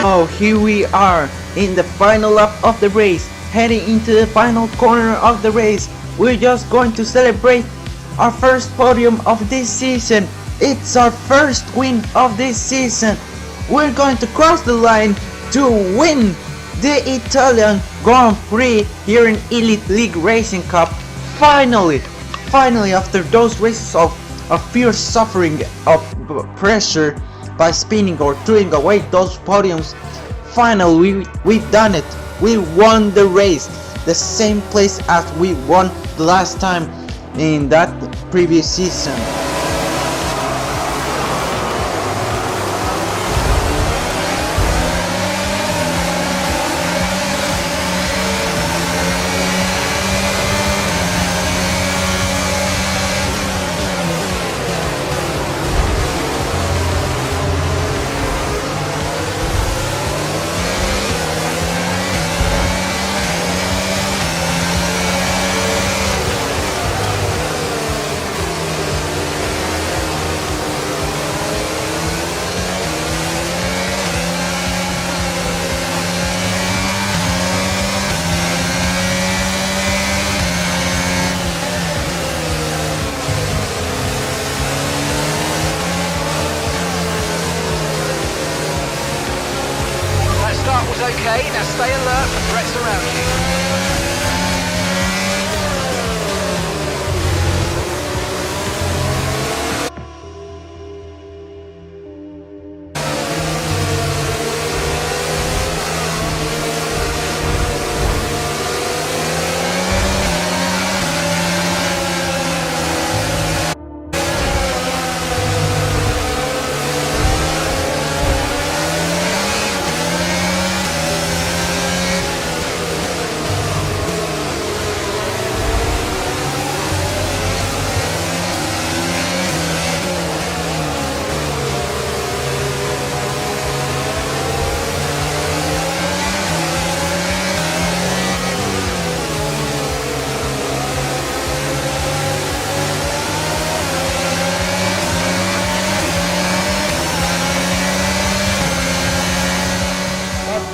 Oh, here we are in the final lap of the race, heading into the final corner of the race. We're just going to celebrate our first podium of this season. It's our first win of this season. We're going to cross the line to win the Italian Grand Prix here in Elite League Racing Cup. Finally, after those races of fierce suffering of pressure by spinning or throwing away those podiums, finally we've done it. We won the race, the same place as we won the last time in that previous season. Okay, now stay alert for threats around you.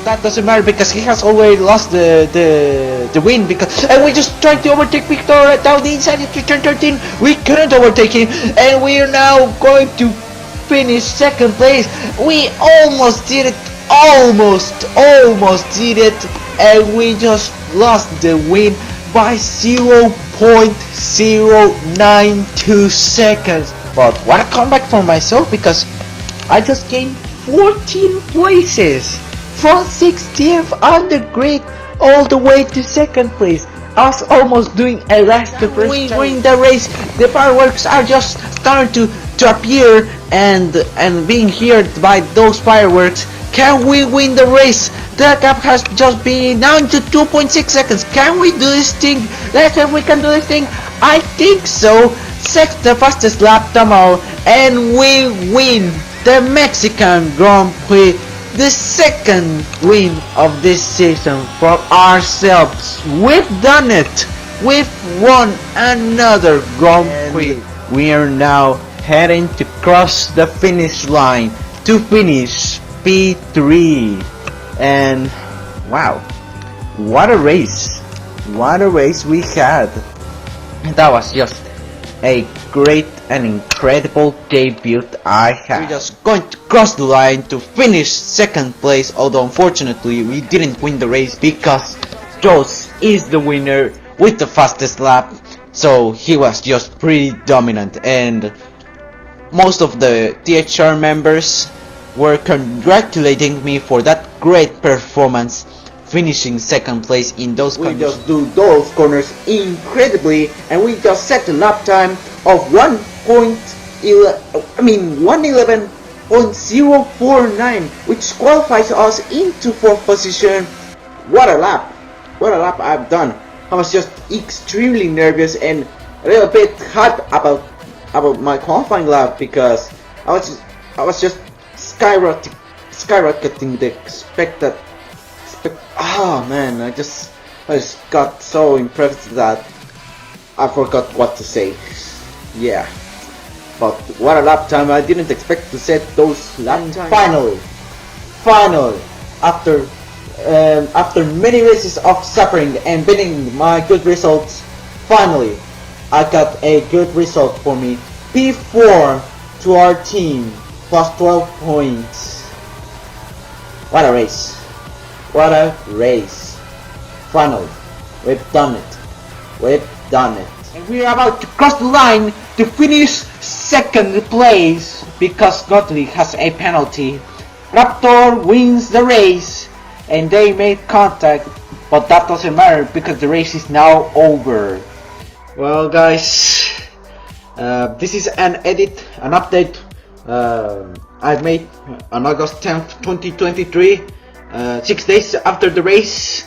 That doesn't matter because he has already lost the win, because and we just tried to overtake Victor down the inside into turn 13. We couldn't overtake him, and we are now going to finish second place. We almost did it, almost did it, and we just lost the win by 0.092 seconds. But what a comeback for myself, because I just gained 14 places. From 16th on the grid all the way to second place. I was almost doing a last the first time. During the race, the fireworks are just starting to appear and being heard by those fireworks. Can we win the race? The gap has just been down to 2.6 seconds. Can we do this thing? Let's see if we can do this thing. I think so. Set the fastest lap tomorrow and we win the Mexican Grand Prix. The second win of this season for ourselves. We've done it. We've won another Grand Prix. We are now heading to cross the finish line to finish P3. And wow, what a race. What a race we had. That was just a great and incredible debut I had. We're just going to cross the line to finish second place, although unfortunately we didn't win the race because Joss is the winner with the fastest lap, so he was just pretty dominant, and most of the THR members were congratulating me for that great performance, finishing second place in those conditions. We just do those corners incredibly, and we just set a lap time of 111.049, which qualifies us into 4th position. What a lap I've done. I was just extremely nervous and a little bit hot about my qualifying lap, because I was just skyrocketing the expected. Oh man, I just got so impressed that I forgot what to say. Yeah, But what a lap time! I didn't expect to set those lap times. Finally, after many races of suffering and beating my good results, finally I got a good result for me. P4 to our team, plus 12 points. What a race! What a race! Finally, we've done it. We've done it. And we are about to cross the line to finish second place because Gottlieb has a penalty. Raptor wins the race and they made contact, but that doesn't matter because the race is now over. Well guys, this is an update I made on August 10th, 2023, 6 days after the race.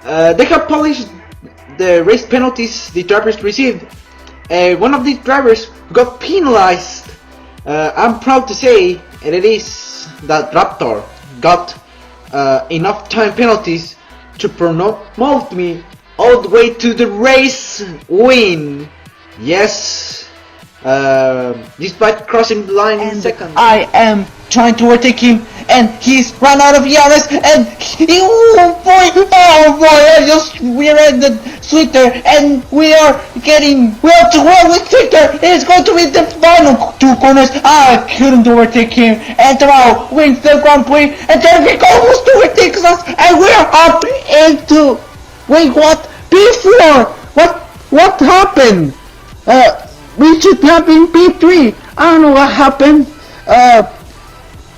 They have published the race penalties the drivers received. One of these drivers got penalized. I'm proud to say, and it is that Raptor got enough time penalties to promote me all the way to the race win. Yes, despite crossing the line in second. I am trying to overtake him and he's run out of Yaris and we're at the sweeter and we are to well with Twitter. It's going to be the final two corners. I couldn't overtake him and Tao wins the Grand Prix and Derek almost overtakes us and we're up into P4. What happened? We should have been P3. I don't know what happened.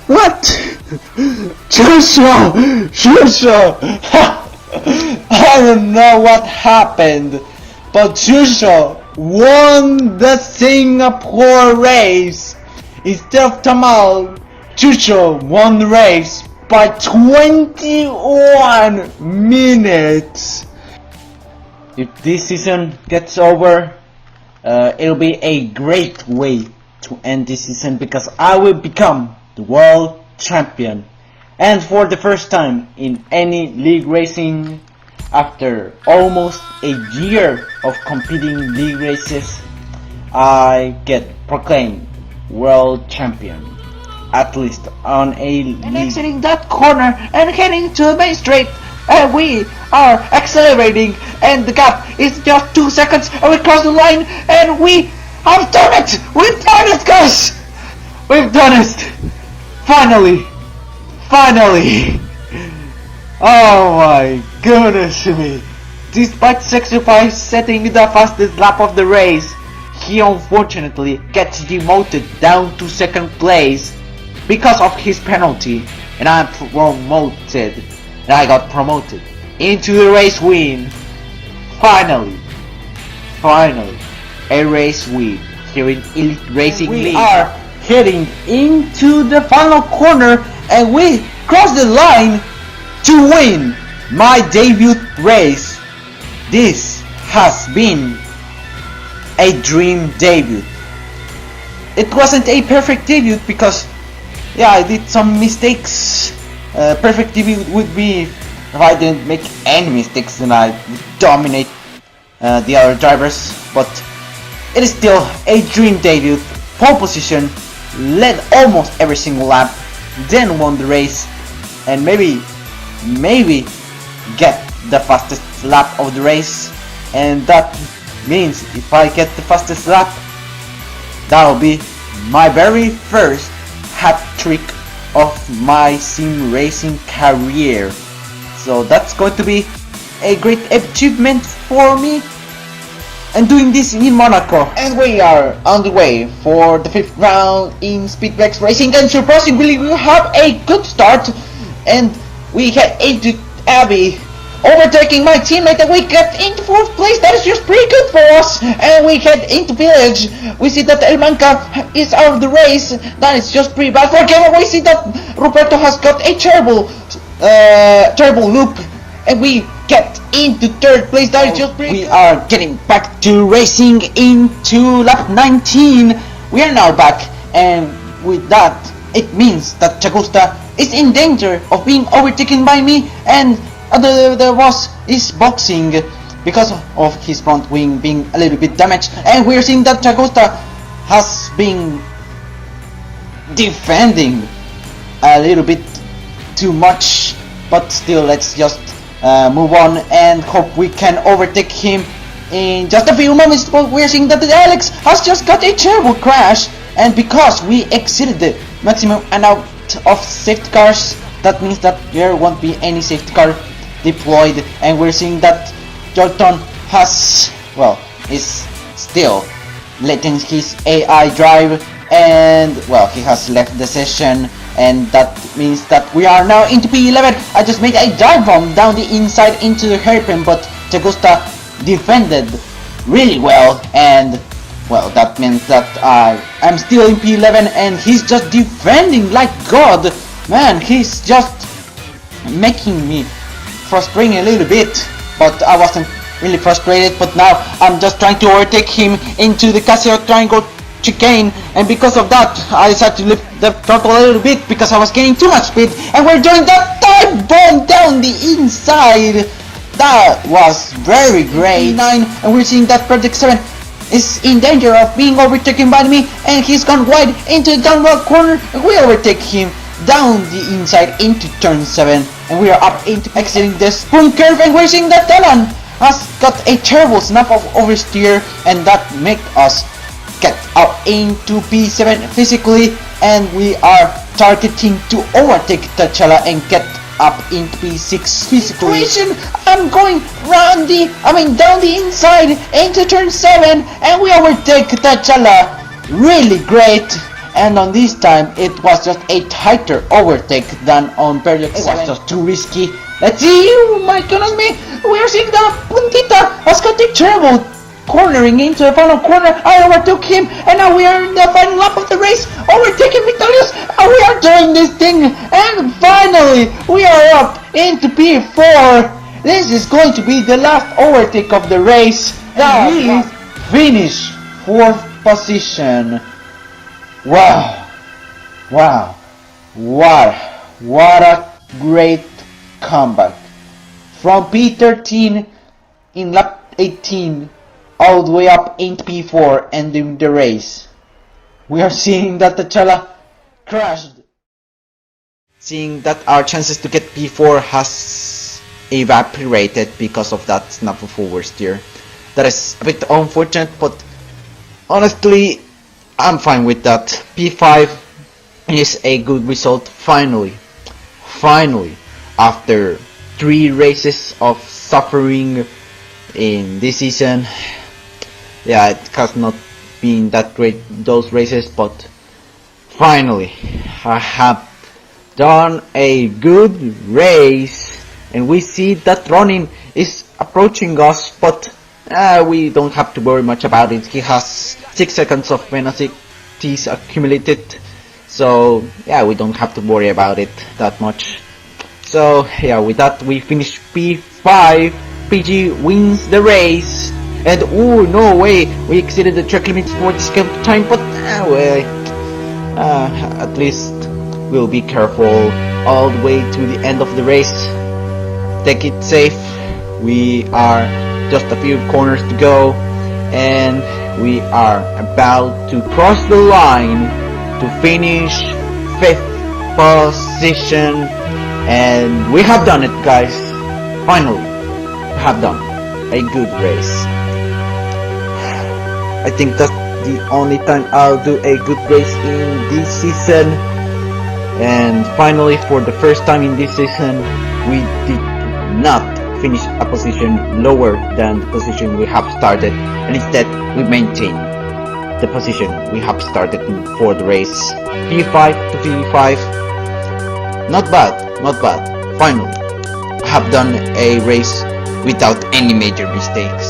What? Joshua! I don't know what happened, but Joshua won the Singapore race. Instead of Tamal, Joshua won the race by 21 minutes. If this season gets over, it'll be a great way to end this season because I will become the world champion, and for the first time in any league racing after almost a year of competing league races, I get proclaimed world champion, at least on a league. And exiting that corner and heading to the main straight, and we are accelerating and the gap is just 2 seconds and we cross the line and we have done it! We've done it, guys! We've done it! Finally! Oh my goodness me! Despite sacrifice setting the fastest lap of the race, he unfortunately gets demoted down to second place because of his penalty, and I got promoted into the race win. Finally, a race win here in Elite Racing League. We are heading into the final corner and we cross the line to win my debut race. This has been a dream debut. It wasn't a perfect debut because I did some mistakes. Perfect debut would be if I didn't make any mistakes and I would dominate the other drivers, but it is still a dream debut. Pole position, led almost every single lap, then won the race, and maybe get the fastest lap of the race. And that means if I get the fastest lap, that'll be my very first hat trick of my sim racing career. So that's going to be a great achievement for me, and doing this in Monaco. And we are on the way for the 5th round in Speedwax Racing, and surprisingly we have a good start and we head into Abbey, overtaking my teammate, and we get into 4th place. That is just pretty good for us. And we head into Village. We see that El Manca is out of the race. That is just pretty bad for Kevin. We see that Roberto has got a terrible loop, and we get into 3rd place. That is just pretty good. We are getting back to racing into lap 19. We are now back, and with that it means that Chagusta is in danger of being overtaken by me, and there was his boxing because of his front wing being a little bit damaged, and we're seeing that Chagusta has been defending a little bit too much, but still let's just move on and hope we can overtake him in just a few moments. But we're seeing that Alex has just got a terrible crash, and because we exceeded the maximum amount of safety cars, that means that there won't be any safety car deployed, and we're seeing that Jordan has, well, is still letting his AI drive, and well, he has left the session, and that means that we are now into P11. I just made a dive bomb down the inside into the hairpin, but Tegusta defended really well, and well, that means that I'm still in P11 and he's just defending like God. Man, he's just making me frustrating a little bit, but I wasn't really frustrated. But now I'm just trying to overtake him into the Casio Triangle chicane, and because of that I decided to lift the throttle a little bit because I was gaining too much speed, and we're doing that dive bomb down the inside. That was very great. 9, and we're seeing that Project 7 is in danger of being overtaken by me, and he's gone wide into the downward corner, and we overtake him down the inside into turn 7, and we are up into exiting the spoon curve, and we're seeing that Alan has got a terrible snap of oversteer, and that makes us get up into P7 physically, and we are targeting to overtake T'Challa and get up into P6 physically. I'm going down the inside into turn 7, and we overtake T'Challa really great. And on this time it was just a tighter overtake than on Project 7. It was just too risky. Let's see, oh my goodness me, we are seeing that Puntita has got a terrible cornering into the final corner. I overtook him, and now we are in the final lap of the race, overtaking Vitalius, and we are doing this thing, and finally we are up into P4. This is going to be the last overtake of the race. That really finish 4th position. Wow, what a great comeback from P13 in lap 18 all the way up into P4, ending the race. We are seeing that T'Challa crashed, seeing that our chances to get P4 has evaporated because of that snap of oversteer. That is a bit unfortunate, but honestly I'm fine with that. P5 is a good result finally, after 3 races of suffering in this season. Yeah, it has not been that great, those races, but finally I have done a good race, and we see that Ronin is approaching us, but we don't have to worry much about it. He has 6 seconds of penalties accumulated, so yeah, we don't have to worry about it that much. So yeah, with that we finish P5. PG wins the race, and oh no way, we exceeded the track limits for this time, but at least we'll be careful all the way to the end of the race. Take it safe. We are just a few corners to go, and we are about to cross the line to finish 5th position, and we have done it, guys. Finally, we have done a good race. I think that's the only time I'll do a good race in this season, and finally, for the first time in this season, we did not finish a position lower than the position we have started, and instead we maintain the position we have started for the race. P5 to P5. Not bad. Finally, I have done a race without any major mistakes.